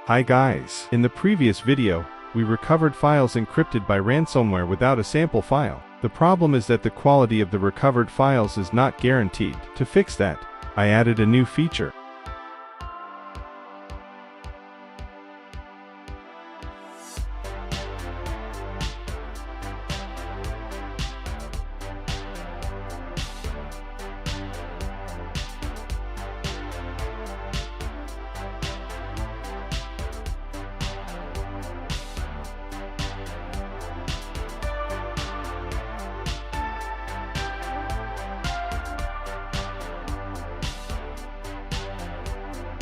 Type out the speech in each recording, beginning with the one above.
Hi guys! In the previous video, we recovered files encrypted by ransomware without a sample file. The problem is that the quality of the recovered files is not guaranteed. To fix that, I added a new feature.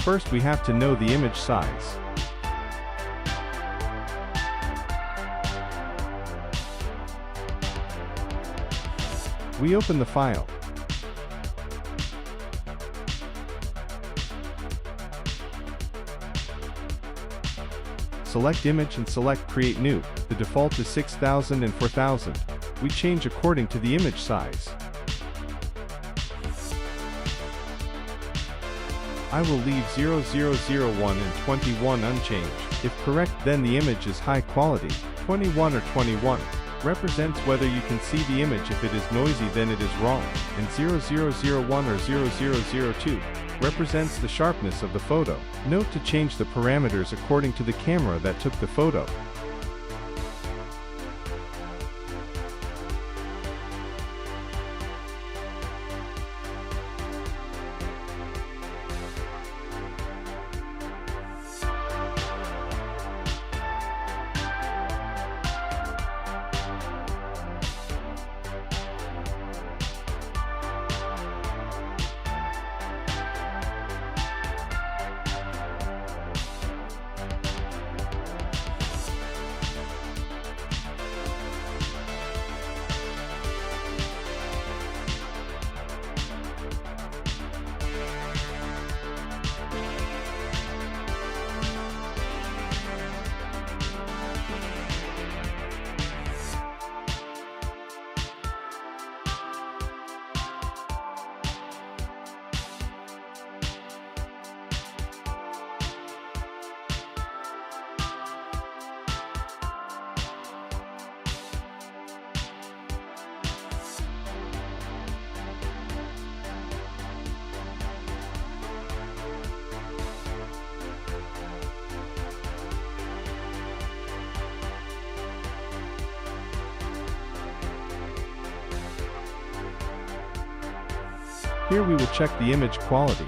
First, we have to know the image size. We open the file. Select image and select create new. The default is 6000 and 4000. We change according to the image size. I will leave 0001 and 21 unchanged. If correct, then the image is high quality. 21 or 21 represents whether you can see the image. If it is noisy, then it is wrong. And 0001 or 0002 represents the sharpness of the photo. Note to change the parameters according to the camera that took the photo. Here we will check the image quality.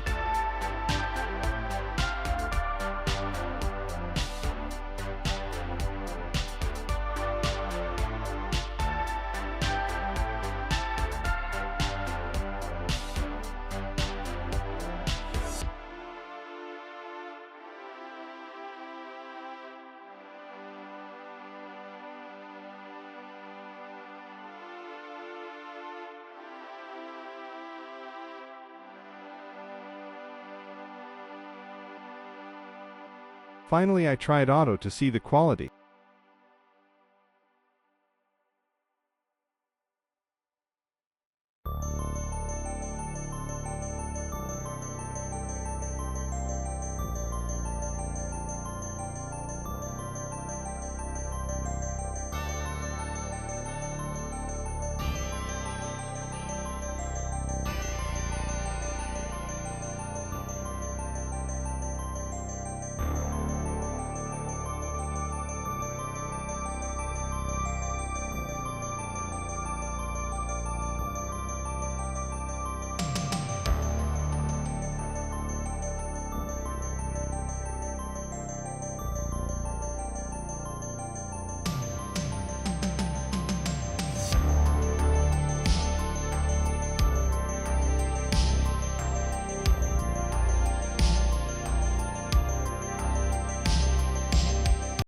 Finally, I tried auto to see the quality.